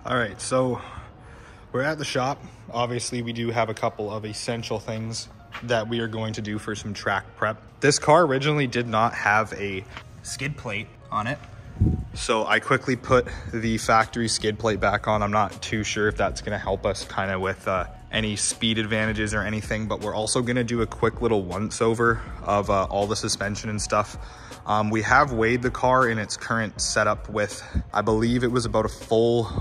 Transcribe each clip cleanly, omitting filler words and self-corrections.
All right, so we're at the shop. Obviously, we do have a couple of essential things that we are going to do for some track prep. This car originally did not have a skid plate on it, so I quickly put the factory skid plate back on. I'm not too sure if that's gonna help us kind of with any speed advantages or anything, but we're also gonna do a quick little once over of all the suspension and stuff. We have weighed the car in its current setup with, I believe it was about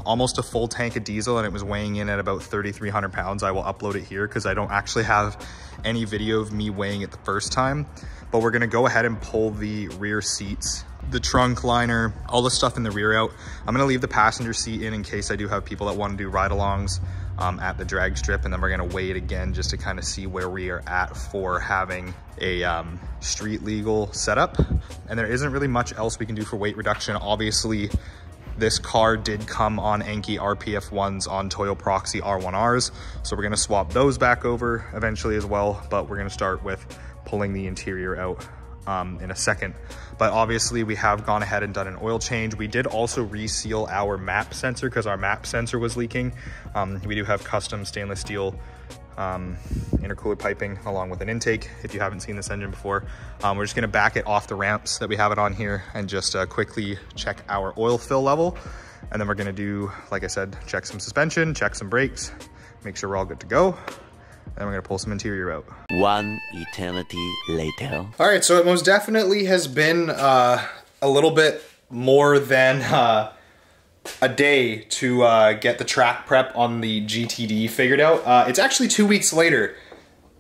almost a full tank of diesel, and it was weighing in at about 3,300 pounds. I will upload it here because I don't actually have any video of me weighing it the first time, but we're gonna go ahead and pull the rear seats, the trunk liner, all the stuff in the rear out. I'm gonna leave the passenger seat in case I do have people that wanna do ride-alongs at the drag strip, and then we're gonna weigh it again just to kind of see where we are at for having a street legal setup. And there isn't really much else we can do for weight reduction. Obviously, this car did come on Enki RPF 1s on Toyo Proxy R1Rs, so we're gonna swap those back over eventually as well, but we're gonna start with pulling the interior out in a second. But obviously we have gone ahead and done an oil change. We did also reseal our map sensor because our map sensor was leaking. We do have custom stainless steel intercooler piping along with an intake. If you haven't seen this engine before, we're just gonna back it off the ramps that we have it on here and just quickly check our oil fill level. And then we're gonna do, like I said, check some suspension, check some brakes, make sure we're all good to go. And we're gonna pull some interior out. One eternity later. All right, so it most definitely has been a little bit more than a day to get the track prep on the GTD figured out. It's actually 2 weeks later,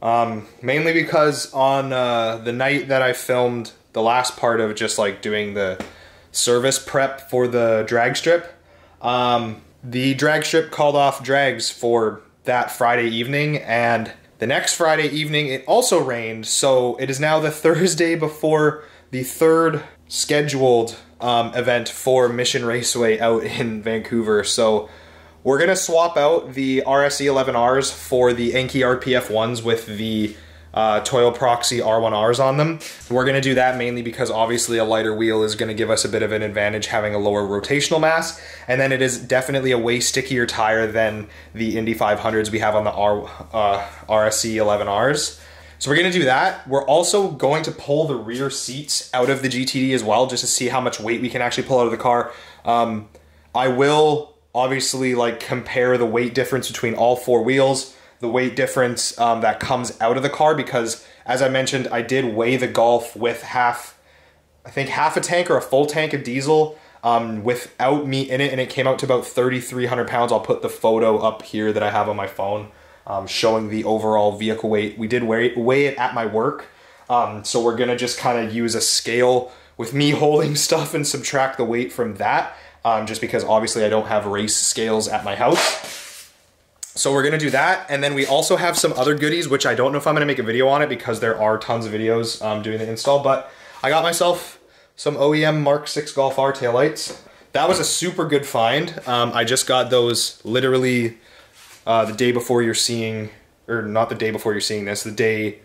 mainly because on the night that I filmed the last part of just like doing the service prep for the drag strip, the drag strip called off drags for that Friday evening, and the next Friday evening it also rained, so it is now the Thursday before the third scheduled event for Mission Raceway out in Vancouver. So we're gonna swap out the RSE 11Rs for the Enki RPF 1s with the Toyo Proxy R1Rs on them. We're gonna do that mainly because obviously a lighter wheel is gonna give us a bit of an advantage having a lower rotational mass, and then it is definitely a way stickier tire than the Indy 500s we have on the RSE 11Rs. So we're gonna do that. We're also going to pull the rear seats out of the GTD as well, just to see how much weight we can actually pull out of the car. I will obviously like compare the weight difference between all four wheels, the weight difference that comes out of the car, because as I mentioned, I did weigh the Golf with I think half a tank or a full tank of diesel without me in it, and it came out to about 3,300 pounds. I'll put the photo up here that I have on my phone showing the overall vehicle weight. We did weigh it at my work, so we're gonna just kind of use a scale with me holding stuff and subtract the weight from that, just because obviously I don't have race scales at my house. So we're gonna do that, and then we also have some other goodies, which I don't know if I'm gonna make a video on it because there are tons of videos doing the install, but I got myself some OEM Mark 6 Golf R taillights. That was a super good find. I just got those literally the day before you're seeing, or not the day before you're seeing this, the day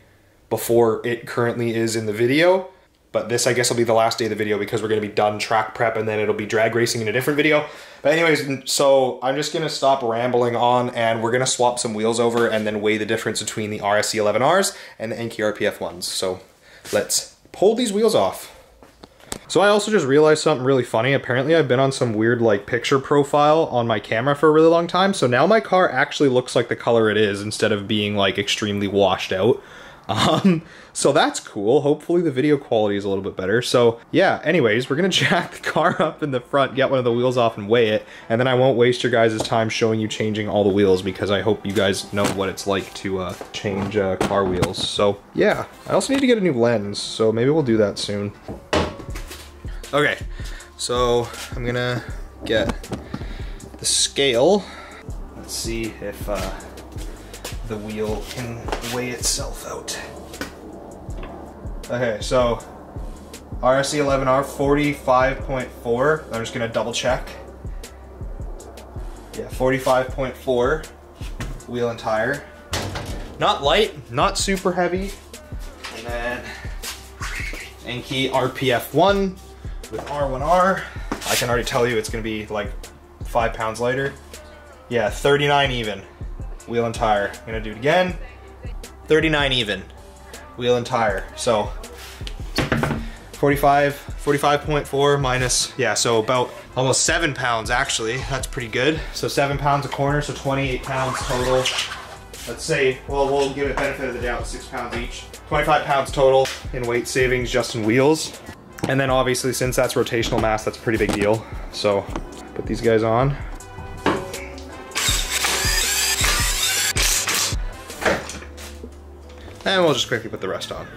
before it currently is in the video. But this, I guess, will be the last day of the video because we're gonna be done track prep and then it'll be drag racing in a different video. But anyways, so I'm just gonna stop rambling on and we're gonna swap some wheels over and then weigh the difference between the RSE 11Rs and the Enki RPF 1s. So let's pull these wheels off. So I also just realized something really funny. Apparently I've been on some weird like picture profile on my camera for a really long time. So now my car actually looks like the color it is instead of being like extremely washed out. So that's cool. Hopefully the video quality is a little bit better. So yeah, anyways, we're gonna jack the car up in the front, get one of the wheels off and weigh it, and then I won't waste your guys' time showing you changing all the wheels because I hope you guys know what it's like to change car wheels. So yeah, I also need to get a new lens, so maybe we'll do that soon. Okay, so I'm gonna get the scale. Let's see if the wheel can weigh itself out. Okay, so RSE 11R 45.4. I'm just gonna double check. Yeah, 45.4 wheel and tire. Not light, not super heavy. And then Enki RPF 1 with R1R. I can already tell you it's gonna be like 5 pounds lighter. Yeah, 39 even. Wheel and tire. I'm gonna do it again. 39 even. Wheel and tire. So 45.4 minus, yeah, so about almost 7 pounds actually. That's pretty good. So 7 pounds a corner, so 28 pounds total. Let's say, well, we'll give it benefit of the doubt, 6 pounds each. 25 pounds total in weight savings just in wheels. And then obviously, since that's rotational mass, that's a pretty big deal. So put these guys on. And we'll just quickly put the rest on.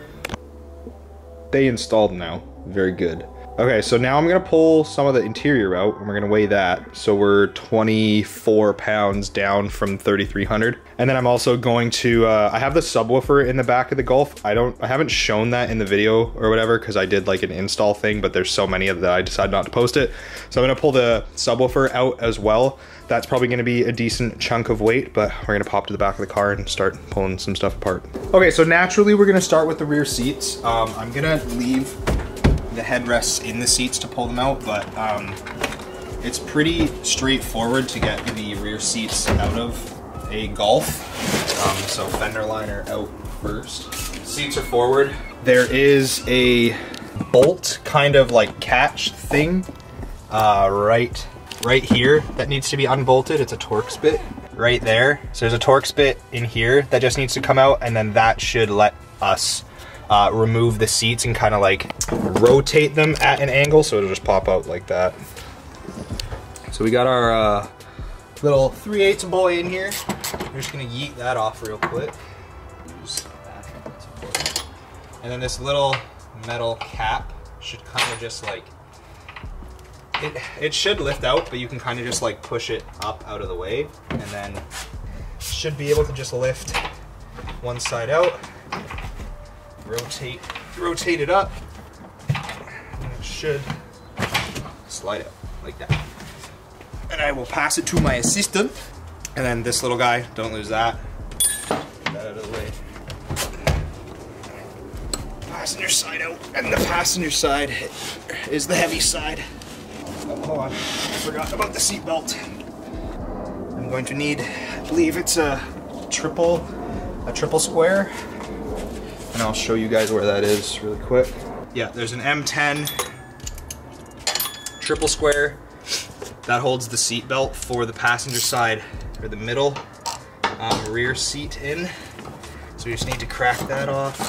They installed now, very good. Okay, so now I'm gonna pull some of the interior out and we're gonna weigh that. So we're 24 pounds down from 3,300. And then I'm also going to, I have the subwoofer in the back of the Golf. I haven't shown that in the video or whatever because I did like an install thing, but there's so many of that I decided not to post it. So I'm gonna pull the subwoofer out as well. That's probably gonna be a decent chunk of weight, but we're gonna pop to the back of the car and start pulling some stuff apart. Okay, so naturally we're gonna start with the rear seats. I'm gonna leave the headrests in the seats to pull them out, but it's pretty straightforward to get the rear seats out of a Golf. So fender liner out first. Seats are forward. There is a bolt kind of like catch thing right here that needs to be unbolted. It's a Torx bit right there. So there's a Torx bit in here that just needs to come out, and then that should let us remove the seats and kind of like rotate them at an angle, so it'll just pop out like that. So we got our little 3/8 boy in here. We're just gonna yeet that off real quick. Use that. And then this little metal cap should kind of just like, it should lift out, but you can kind of just like push it up out of the way, and then should be able to just lift one side out, rotate it up, and it should slide out like that. And I will pass it to my assistant, and then this little guy, don't lose that. Get that out of the way. Passenger side out, and the passenger side is the heavy side. Oh, hold on, I forgot about the seat belt. I'm going to need, I believe it's a triple square, and I'll show you guys where that is really quick. Yeah, there's an M10 triple square that holds the seat belt for the passenger side, or the middle rear seat in. So you just need to crack that off,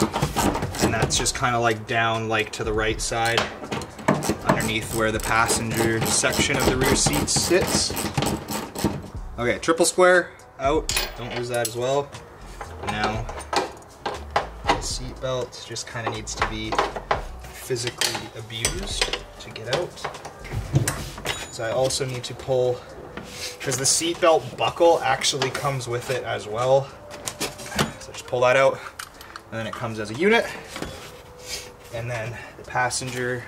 and that's just kind of like down like to the right side, underneath where the passenger section of the rear seat sits. Okay, triple square out, don't lose that as well. Now, the seat belt just kind of needs to be physically abused to get out. So I also need to pull, because the seat belt buckle actually comes with it as well. So just pull that out, and then it comes as a unit. And then the passenger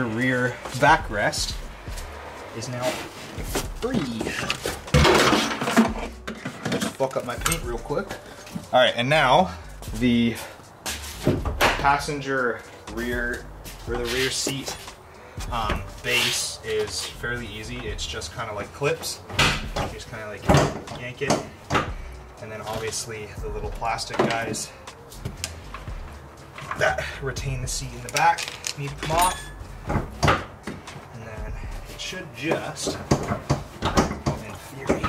rear backrest is now free. Just fuck up my paint real quick. All right, and now the passenger rear, or the rear seat base is fairly easy. It's just kind of like clips. You just kind of like yank it, and then obviously the little plastic guys that retain the seat in the back need to come off, and then it should just, in theory,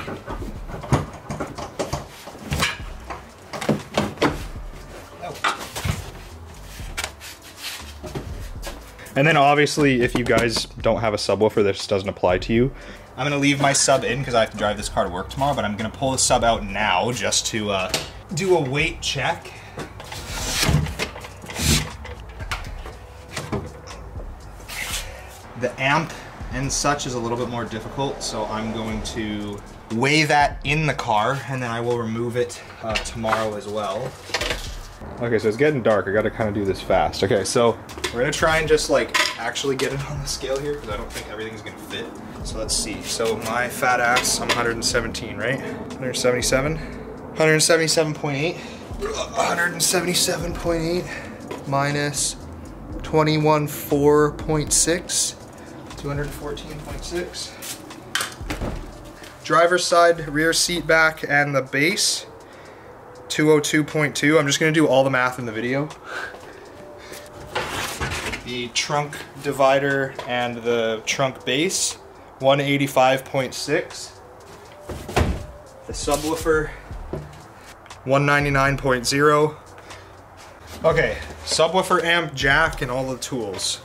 and then obviously if you guys don't have a subwoofer, this doesn't apply to you. I'm gonna leave my sub in because I have to drive this car to work tomorrow, but I'm gonna pull the sub out now just to do a weight check. The amp and such is a little bit more difficult, so I'm going to weigh that in the car, and then I will remove it tomorrow as well. Okay, so it's getting dark. I gotta kind of do this fast. Okay, so we're gonna try and just like actually get it on the scale here, because I don't think everything's gonna fit. So let's see. So my fat ass, I'm 117, right? 177? 177.8. 177.8 minus 214.6. 214.6. driver's side, rear seat back, and the base, 202.2. I'm just gonna do all the math in the video. The trunk divider and the trunk base, 185.6. The subwoofer, 199.0. Okay, subwoofer, amp, jack, and all the tools.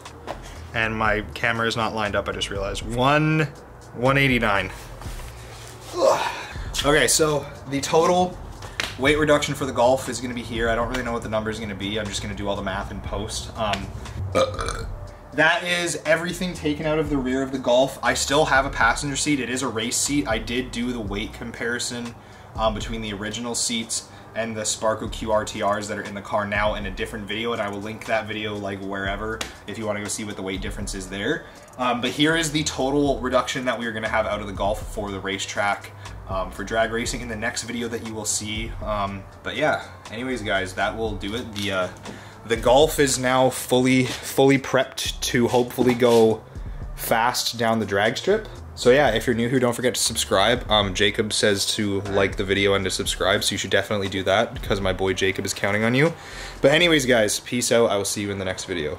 And my camera is not lined up, I just realized. 189. Ugh. Okay, so the total weight reduction for the Golf is gonna be here. I don't really know what the number is gonna be. I'm just gonna do all the math in post. That is everything taken out of the rear of the Golf. I still have a passenger seat. It is a race seat. I did do the weight comparison between the original seats and the Sparco QRTRs that are in the car now in a different video, and I will link that video like wherever if you want to go see what the weight difference is there. But here is the total reduction that we are going to have out of the Golf for the racetrack for drag racing in the next video that you will see. But yeah, anyways guys, that will do it. The Golf is now fully prepped to hopefully go fast down the drag strip. So yeah, if you're new here, don't forget to subscribe. Jacob says to like the video and to subscribe, so you should definitely do that because my boy Jacob is counting on you. But anyways guys, peace out. I will see you in the next video.